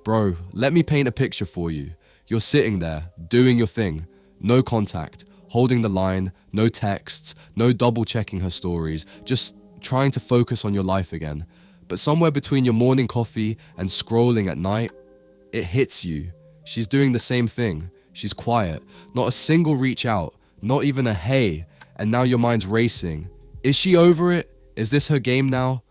Bro, let me paint a picture for you. You're sitting there, doing your thing. No contact, holding the line, no texts, no double checking her stories, just trying to focus on your life again. But somewhere between your morning coffee and scrolling at night, it hits you. She's doing the same thing. She's quiet, not a single reach out, not even a hey, and now your mind's racing. Is she over it? Is this her game now?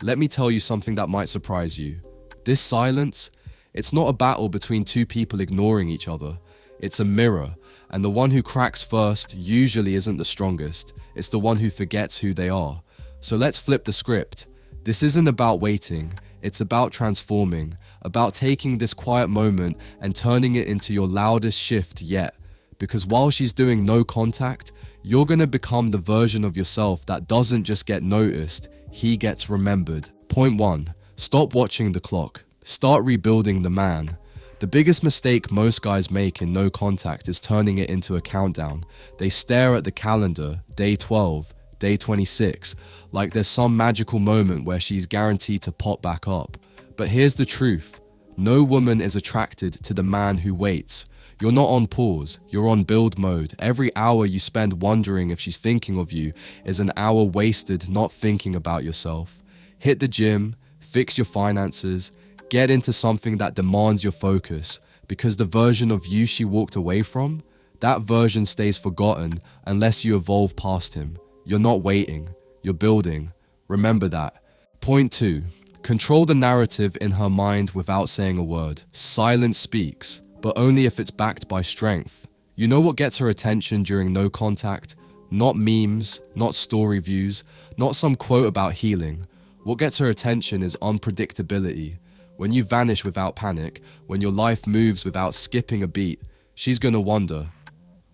Let me tell you something that might surprise you. This silence, it's not a battle between two people ignoring each other. It's a mirror, and the one who cracks first usually isn't the strongest. It's the one who forgets who they are. So let's flip the script. This isn't about waiting. It's about transforming, about taking this quiet moment and turning it into your loudest shift yet. Because while she's doing no contact, you're gonna become the version of yourself that doesn't just get noticed, he gets remembered. Point 1. Stop watching the clock. Start rebuilding the man. The biggest mistake most guys make in no contact is turning it into a countdown. They stare at the calendar, day 12, day 26, like there's some magical moment where she's guaranteed to pop back up. But here's the truth. No woman is attracted to the man who waits. You're not on pause, you're on build mode. Every hour you spend wondering if she's thinking of you is an hour wasted not thinking about yourself. Hit the gym, fix your finances, get into something that demands your focus, because the version of you she walked away from, that version stays forgotten unless you evolve past him. You're not waiting, you're building. Remember that. Point 2. Control the narrative in her mind without saying a word. Silence speaks, but only if it's backed by strength. You know what gets her attention during no contact? Not memes, not story views, not some quote about healing. What gets her attention is unpredictability. When you vanish without panic, when your life moves without skipping a beat, she's gonna wonder,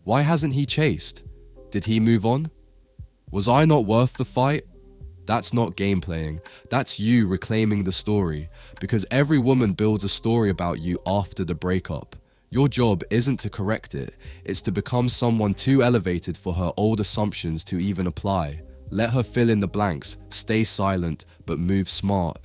why hasn't he chased? Did he move on? Was I not worth the fight? That's not game playing. That's you reclaiming the story, because every woman builds a story about you after the breakup. Your job isn't to correct it, it's to become someone too elevated for her old assumptions to even apply. Let her fill in the blanks, stay silent, but move smart.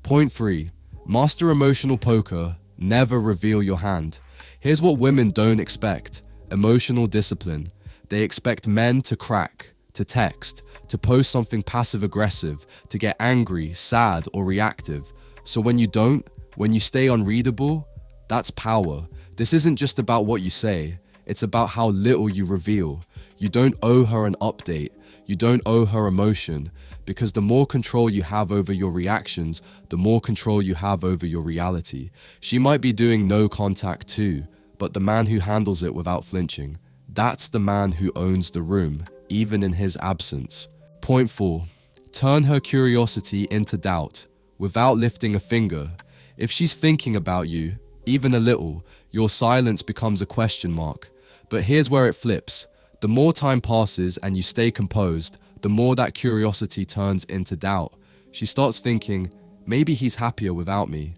Point 3. Master emotional poker, never reveal your hand. Here's what women don't expect: emotional discipline. They expect men to crack, to text, to post something passive-aggressive, to get angry, sad, or reactive. So when you don't, when you stay unreadable, that's power. This isn't just about what you say, it's about how little you reveal. You don't owe her an update, you don't owe her emotion, because the more control you have over your reactions, the more control you have over your reality. She might be doing no contact too, but the man who handles it without flinching, that's the man who owns the room, even in his absence. Point 4. Turn her curiosity into doubt, without lifting a finger. If she's thinking about you, even a little, your silence becomes a question mark. But here's where it flips. The more time passes and you stay composed, the more that curiosity turns into doubt. She starts thinking, maybe he's happier without me.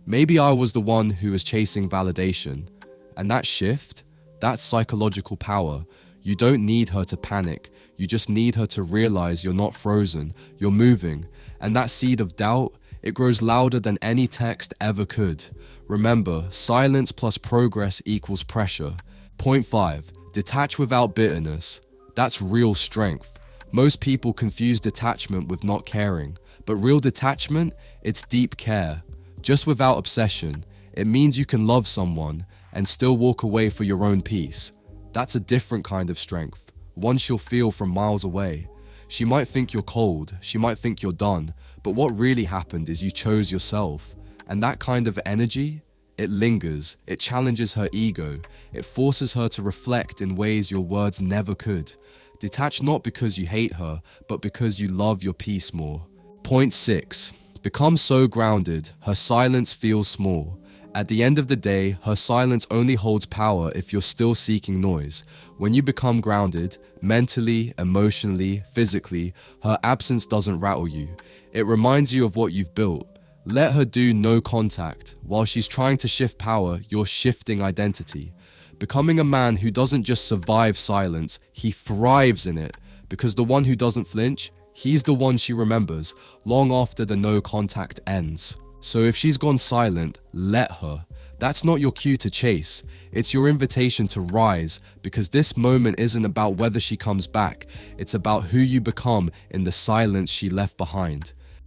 Maybe I was the one who was chasing validation. And that shift, that's psychological power. You don't need her to panic. You just need her to realize you're not frozen, you're moving. And that seed of doubt, it grows louder than any text ever could. Remember, silence plus progress equals pressure. Point 5. Detach without bitterness. That's real strength. Most people confuse detachment with not caring, but real detachment, it's deep care. Just without obsession. It means you can love someone and still walk away for your own peace. That's a different kind of strength, one she'll feel from miles away. She might think you're cold, she might think you're done, but what really happened is you chose yourself. And that kind of energy, it lingers, it challenges her ego, it forces her to reflect in ways your words never could. Detach not because you hate her, but because you love your peace more. Point 6. Become so grounded, her silence feels small. At the end of the day, her silence only holds power if you're still seeking noise. When you become grounded, mentally, emotionally, physically, her absence doesn't rattle you. It reminds you of what you've built. Let her do no contact. While she's trying to shift power, you're shifting identity. Becoming a man who doesn't just survive silence, he thrives in it. Because the one who doesn't flinch, he's the one she remembers, long after the no contact ends. So if she's gone silent, let her. That's not your cue to chase. It's your invitation to rise, because this moment isn't about whether she comes back. It's about who you become in the silence she left behind.